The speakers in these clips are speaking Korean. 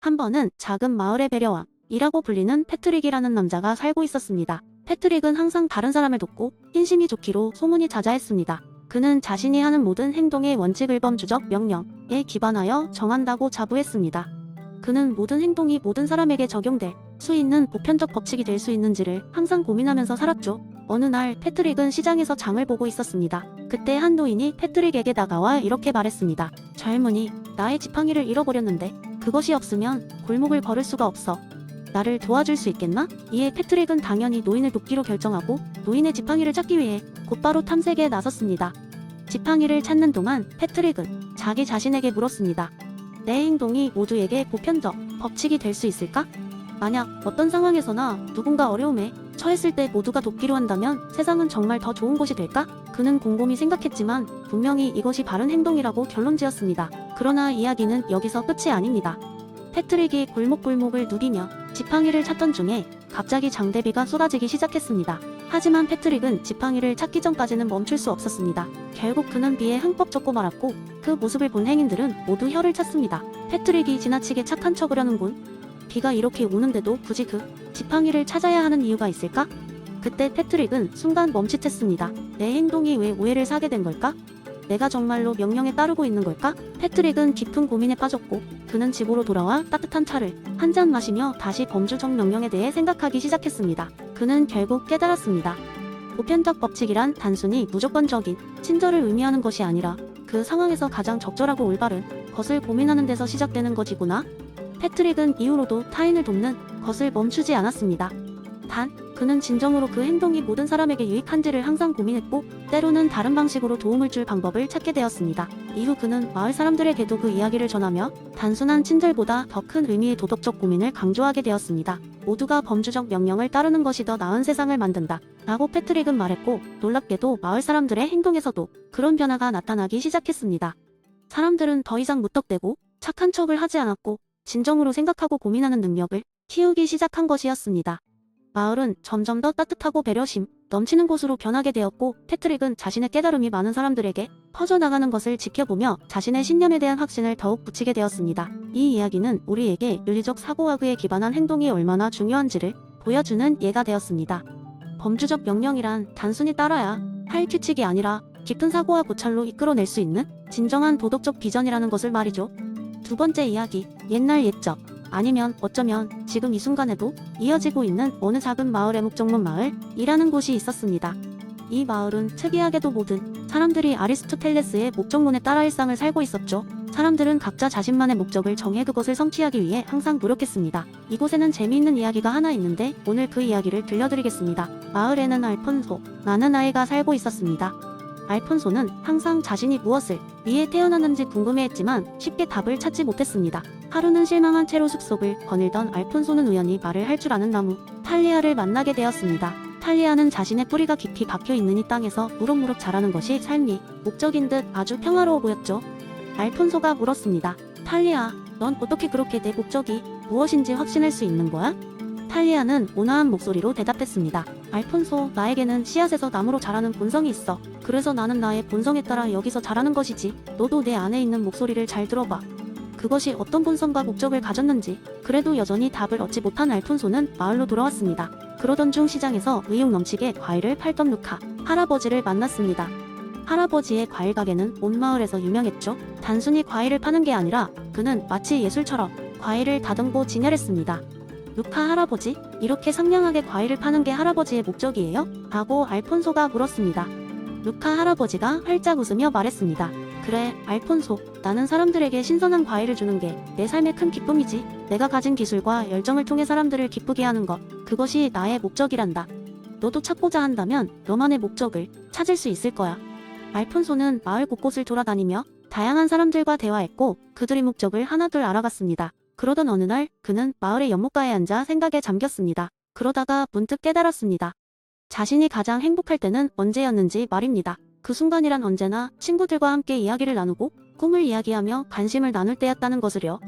한 번은 작은 마을의 배려왕이라고 불리는 패트릭이라는 남자가 살고 있었습니다. 패트릭은 항상 다른 사람을 돕고 인심이 좋기로 소문이 자자했습니다. 그는 자신이 하는 모든 행동의 원칙을 범주적 명령에 기반하여 정한다고 자부했습니다. 그는 모든 행동이 모든 사람에게 적용될 수 있는 보편적 법칙이 될 수 있는지를 항상 고민하면서 살았죠. 어느 날 패트릭은 시장에서 장을 보고 있었습니다. 그때 한 노인이 패트릭에게 다가와 이렇게 말했습니다. 젊은이, 나의 지팡이를 잃어버렸는데 그것이 없으면 골목을 걸을 수가 없어. 나를 도와줄 수 있겠나? 이에 패트릭은 당연히 노인을 돕기로 결정하고 노인의 지팡이를 찾기 위해 곧바로 탐색에 나섰습니다. 지팡이를 찾는 동안 패트릭은 자기 자신에게 물었습니다. 내 행동이 모두에게 보편적 법칙이 될 수 있을까? 만약 어떤 상황에서나 누군가 어려움에 처했을 때 모두가 돕기로 한다면 세상은 정말 더 좋은 곳이 될까? 그는 곰곰이 생각했지만 분명히 이것이 바른 행동이라고 결론지었습니다. 그러나 이야기는 여기서 끝이 아닙니다. 패트릭이 골목골목을 누비며 지팡이를 찾던 중에 갑자기 장대비가 쏟아지기 시작했습니다. 하지만 패트릭은 지팡이를 찾기 전까지는 멈출 수 없었습니다. 결국 그는 비에 흠뻑 젖고 말았고 그 모습을 본 행인들은 모두 혀를 찼습니다. 패트릭이 지나치게 착한 척을 하는군. 비가 이렇게 오는데도 굳이 그 지팡이를 찾아야 하는 이유가 있을까? 그때 패트릭은 순간 멈칫했습니다. 내 행동이 왜 오해를 사게 된 걸까? 내가 정말로 명령에 따르고 있는 걸까? 패트릭은 깊은 고민에 빠졌고 그는 집으로 돌아와 따뜻한 차를 한 잔 마시며 다시 범주적 명령에 대해 생각하기 시작했습니다. 그는 결국 깨달았습니다. 보편적 법칙이란 단순히 무조건적인 친절을 의미하는 것이 아니라 그 상황에서 가장 적절하고 올바른 것을 고민하는 데서 시작되는 것이구나. 패트릭은 이후로도 타인을 돕는 것을 멈추지 않았습니다. 단, 그는 진정으로 그 행동이 모든 사람에게 유익한지를 항상 고민했고 때로는 다른 방식으로 도움을 줄 방법을 찾게 되었습니다. 이후 그는 마을 사람들에게도 그 이야기를 전하며 단순한 친절보다 더 큰 의미의 도덕적 고민을 강조하게 되었습니다. 모두가 범주적 명령을 따르는 것이 더 나은 세상을 만든다 라고 패트릭은 말했고 놀랍게도 마을 사람들의 행동에서도 그런 변화가 나타나기 시작했습니다. 사람들은 더 이상 무턱대고 착한 척을 하지 않았고 진정으로 생각하고 고민하는 능력을 키우기 시작한 것이었습니다. 마을은 점점 더 따뜻하고 배려심 넘치는 곳으로 변하게 되었고 패트릭은 자신의 깨달음이 많은 사람들에게 퍼져나가는 것을 지켜보며 자신의 신념에 대한 확신을 더욱 붙이게 되었습니다. 이 이야기는 우리에게 윤리적 사고와그에 기반한 행동이 얼마나 중요한지를 보여주는 예가 되었습니다. 범주적 명령이란 단순히 따라야 할 규칙이 아니라 깊은 사고와 고찰로 이끌어낼 수 있는 진정한 도덕적 비전이라는 것을 말이죠. 두 번째 이야기, 옛날 옛적 아니면 어쩌면 지금 이 순간에도 이어지고 있는 어느 작은 마을의 묵정문 마을이라는 곳이 있었습니다. 이 마을은 특이하게도 모든 사람들이 아리스토텔레스의 목적론에 따라 일상을 살고 있었죠. 사람들은 각자 자신만의 목적을 정해 그것을 성취하기 위해 항상 노력했습니다. 이곳에는 재미있는 이야기가 하나 있는데 오늘 그 이야기를 들려드리겠습니다. 마을에는 알폰소라는 아이가 살고 있었습니다. 알폰소는 항상 자신이 무엇을 위해 태어났는지 궁금해했지만 쉽게 답을 찾지 못했습니다. 하루는 실망한 채로 숲속을 거닐던 알폰소는 우연히 말을 할 줄 아는 나무 탈리아를 만나게 되었습니다. 탈리아는 자신의 뿌리가 깊이 박혀있는 이 땅에서 무럭무럭 자라는 것이 삶이 목적인 듯 아주 평화로워 보였죠. 알폰소가 물었습니다. 탈리아, 넌 어떻게 그렇게 내 목적이 무엇인지 확신할 수 있는 거야? 탈리아는 온화한 목소리로 대답했습니다. 알폰소, 나에게는 씨앗에서 나무로 자라는 본성이 있어. 그래서 나는 나의 본성에 따라 여기서 자라는 것이지. 너도 내 안에 있는 목소리를 잘 들어봐. 그것이 어떤 본성과 목적을 가졌는지. 그래도 여전히 답을 얻지 못한 알폰소는 마을로 돌아왔습니다. 그러던 중 시장에서 의욕 넘치게 과일을 팔던 루카 할아버지를 만났습니다. 할아버지의 과일 가게는 온 마을에서 유명했죠. 단순히 과일을 파는 게 아니라 그는 마치 예술처럼 과일을 다듬고 진열했습니다. 루카 할아버지, 이렇게 상냥하게 과일을 파는 게 할아버지의 목적이에요? 라고 알폰소가 물었습니다. 루카 할아버지가 활짝 웃으며 말했습니다. 그래, 알폰소, 나는 사람들에게 신선한 과일을 주는 게 내 삶의 큰 기쁨이지. 내가 가진 기술과 열정을 통해 사람들을 기쁘게 하는 것, 그것이 나의 목적이란다. 너도 찾고자 한다면 너만의 목적을 찾을 수 있을 거야. 알폰소는 마을 곳곳을 돌아다니며 다양한 사람들과 대화했고 그들의 목적을 하나둘 알아갔습니다. 그러던 어느 날 그는 마을의 연못가에 앉아 생각에 잠겼습니다. 그러다가 문득 깨달았습니다. 자신이 가장 행복할 때는 언제였는지 말입니다. 그 순간이란 언제나 친구들과 함께 이야기를 나누고 꿈을 이야기하며 관심을 나눌 때였다는 것을요.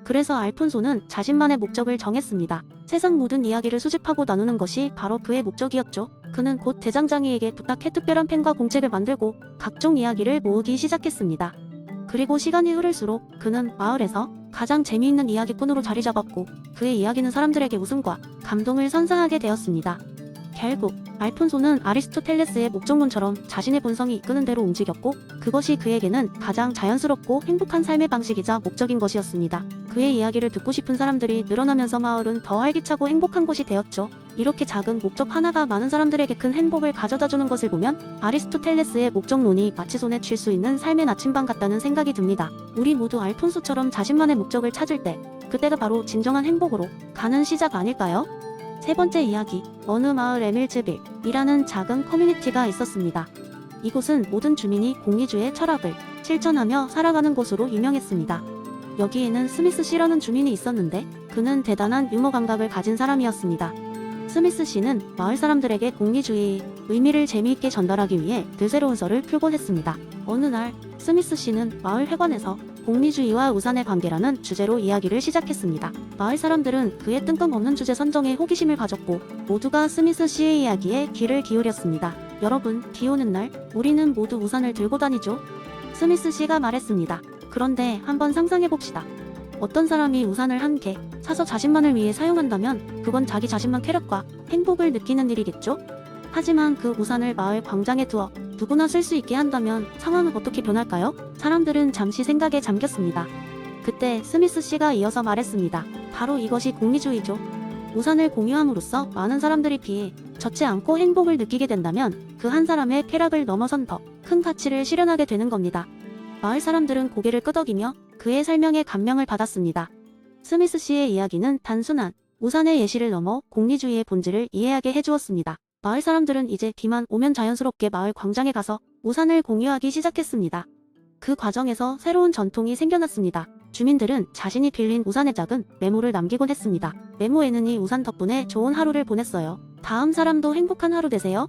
그래서 알폰소는 자신만의 목적을 정했습니다. 세상 모든 이야기를 수집하고 나누는 것이 바로 그의 목적이었죠. 그는 곧 대장장이에게 부탁해 특별한 펜과 공책을 만들고 각종 이야기를 모으기 시작했습니다. 그리고 시간이 흐를수록 그는 마을에서 가장 재미있는 이야기꾼으로 자리 잡았고 그의 이야기는 사람들에게 웃음과 감동을 선사하게 되었습니다. 결국 알폰소는 아리스토텔레스의 목적론처럼 자신의 본성이 이끄는 대로 움직였고 그것이 그에게는 가장 자연스럽고 행복한 삶의 방식이자 목적인 것이었습니다. 그의 이야기를 듣고 싶은 사람들이 늘어나면서 마을은 더 활기차고 행복한 곳이 되었죠. 이렇게 작은 목적 하나가 많은 사람들에게 큰 행복을 가져다주는 것을 보면 아리스토텔레스의 목적론이 마치 손에 쥘 수 있는 삶의 나침반 같다는 생각이 듭니다. 우리 모두 알폰소처럼 자신만의 목적을 찾을 때 그때가 바로 진정한 행복으로 가는 시작 아닐까요? 세 번째 이야기, 어느 마을 에밀즈빌이라는 작은 커뮤니티가 있었습니다. 이곳은 모든 주민이 공리주의 철학을 실천하며 살아가는 곳으로 유명했습니다. 여기에는 스미스 씨라는 주민이 있었는데 그는 대단한 유머 감각을 가진 사람이었습니다. 스미스 씨는 마을 사람들에게 공리주의의 의미를 재미있게 전달하기 위해 드새로운 썰을 풀곤 했습니다. 어느 날 스미스 씨는 마을 회관에서 공리주의와 우산의 관계라는 주제로 이야기를 시작했습니다. 마을 사람들은 그의 뜬금없는 주제 선정에 호기심을 가졌고 모두가 스미스 씨의 이야기에 귀를 기울였습니다. 여러분, 비 오는 날 우리는 모두 우산을 들고 다니죠? 스미스 씨가 말했습니다. 그런데 한번 상상해봅시다. 어떤 사람이 우산을 한 개 사서 자신만을 위해 사용한다면 그건 자기 자신만 쾌락과 행복을 느끼는 일이겠죠? 하지만 그 우산을 마을 광장에 두어 누구나 쓸 수 있게 한다면 상황은 어떻게 변할까요? 사람들은 잠시 생각에 잠겼습니다. 그때 스미스 씨가 이어서 말했습니다. 바로 이것이 공리주의죠. 우산을 공유함으로써 많은 사람들이 비에 젖지 않고 행복을 느끼게 된다면 그 한 사람의 쾌락을 넘어선 더 큰 가치를 실현하게 되는 겁니다. 마을 사람들은 고개를 끄덕이며 그의 설명에 감명을 받았습니다. 스미스 씨의 이야기는 단순한 우산의 예시를 넘어 공리주의의 본질을 이해하게 해주었습니다. 마을 사람들은 이제 비만 오면 자연스럽게 마을 광장에 가서 우산을 공유하기 시작했습니다. 그 과정에서 새로운 전통이 생겨났습니다. 주민들은 자신이 빌린 우산에 작은 메모를 남기곤 했습니다. 메모에는 이 우산 덕분에 좋은 하루를 보냈어요. 다음 사람도 행복한 하루 되세요.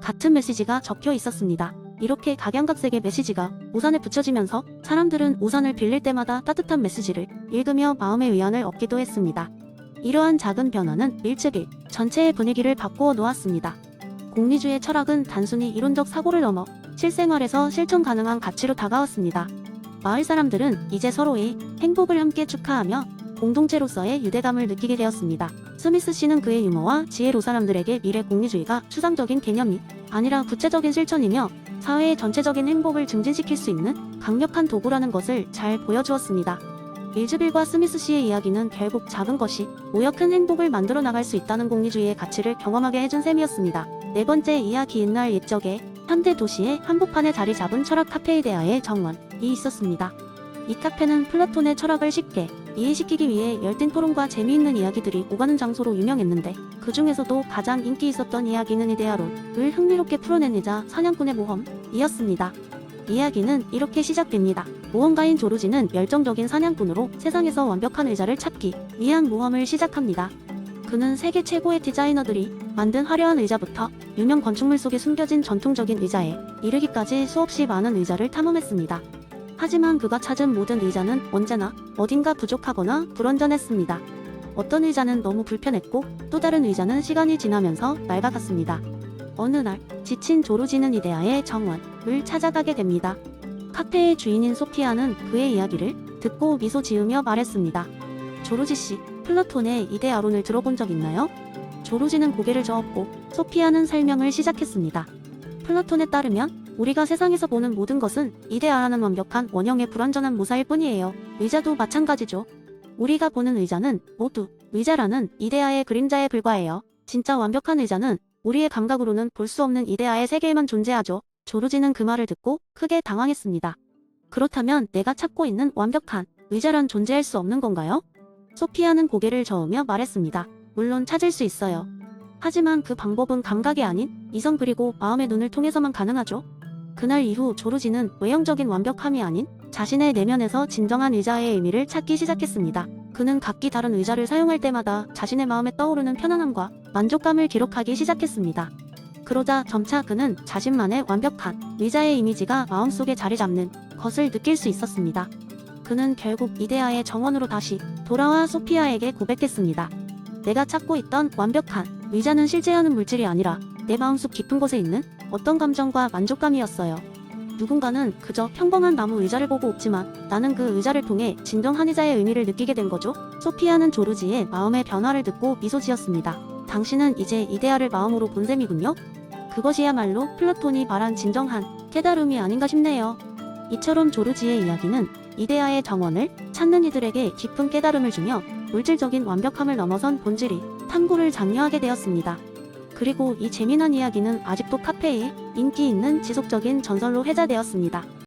같은 메시지가 적혀 있었습니다. 이렇게 각양각색의 메시지가 우산에 붙여지면서 사람들은 우산을 빌릴 때마다 따뜻한 메시지를 읽으며 마음의 위안을 얻기도 했습니다. 이러한 작은 변화는 밀즈빌 전체의 분위기를 바꾸어 놓았습니다. 공리주의 철학은 단순히 이론적 사고를 넘어 실생활에서 실천 가능한 가치로 다가왔습니다. 마을 사람들은 이제 서로의 행복을 함께 축하하며 공동체로서의 유대감을 느끼게 되었습니다. 스미스 씨는 그의 유머와 지혜로 사람들에게 미래 공리주의가 추상적인 개념이 아니라 구체적인 실천이며 사회의 전체적인 행복을 증진시킬 수 있는 강력한 도구라는 것을 잘 보여주었습니다. 밀즈빌과 스미스 씨의 이야기는 결국 작은 것이 모여 큰 행복을 만들어 나갈 수 있다는 공리주의의 가치를 경험하게 해준 셈이었습니다. 네 번째 이야기, 옛날 옛적에 현대 도시의 한복판에 자리 잡은 철학 카페에 대하여 정원이 있었습니다. 이 카페는 플라톤의 철학을 쉽게 이해시키기 위해 열띤 토론과 재미있는 이야기들이 오가는 장소로 유명했는데 그 중에서도 가장 인기 있었던 이야기는 이데아론을 흥미롭게 풀어내자 사냥꾼의 모험이었습니다. 이야기는 이렇게 시작됩니다. 모험가인 조르지는 열정적인 사냥꾼으로 세상에서 완벽한 의자를 찾기 위한 모험을 시작합니다. 그는 세계 최고의 디자이너들이 만든 화려한 의자부터 유명 건축물 속에 숨겨진 전통적인 의자에 이르기까지 수없이 많은 의자를 탐험했습니다. 하지만 그가 찾은 모든 의자는 언제나 어딘가 부족하거나 불완전했습니다. 어떤 의자는 너무 불편했고 또 다른 의자는 시간이 지나면서 낡아갔습니다. 어느 날 지친 조르지는 이데아의 정원을 찾아가게 됩니다. 카페의 주인인 소피아는 그의 이야기를 듣고 미소 지으며 말했습니다. 조르지 씨, 플라톤의 이데아론을 들어본 적 있나요? 조르지는 고개를 저었고 소피아는 설명을 시작했습니다. 플라톤에 따르면 우리가 세상에서 보는 모든 것은 이데아라는 완벽한 원형의 불완전한 모사일 뿐이에요. 의자도 마찬가지죠. 우리가 보는 의자는 모두 의자라는 이데아의 그림자에 불과해요. 진짜 완벽한 의자는 우리의 감각으로는 볼 수 없는 이데아의 세계에만 존재하죠. 조르지는 그 말을 듣고 크게 당황했습니다. 그렇다면 내가 찾고 있는 완벽한 의자란 존재할 수 없는 건가요? 소피아는 고개를 저으며 말했습니다. 물론 찾을 수 있어요. 하지만 그 방법은 감각이 아닌 이성 그리고 마음의 눈을 통해서만 가능하죠. 그날 이후 조르지는 외형적인 완벽함이 아닌 자신의 내면에서 진정한 의자의 의미를 찾기 시작했습니다. 그는 각기 다른 의자를 사용할 때마다 자신의 마음에 떠오르는 편안함과 만족감을 기록하기 시작했습니다. 그러자 점차 그는 자신만의 완벽한 의자의 이미지가 마음속에 자리 잡는 것을 느낄 수 있었습니다. 그는 결국 이데아의 정원으로 다시 돌아와 소피아에게 고백했습니다. 내가 찾고 있던 완벽한 의자는 실제하는 물질이 아니라 내 마음속 깊은 곳에 있는 어떤 감정과 만족감이었어요. 누군가는 그저 평범한 나무 의자를 보고 웃지만 나는 그 의자를 통해 진정 한의자의 의미를 느끼게 된 거죠. 소피아는 조르지의 마음의 변화를 듣고 미소 지었습니다. 당신은 이제 이데아를 마음으로 본 셈이군요. 그것이야말로 플라톤이 말한 진정한 깨달음이 아닌가 싶네요. 이처럼 조르지의 이야기는 이데아의 정원을 찾는 이들에게 깊은 깨달음을 주며 물질적인 완벽함을 넘어선 본질이 탐구를 장려하게 되었습니다. 그리고 이 재미난 이야기는 아직도 카페에 인기 있는 지속적인 전설로 회자되었습니다.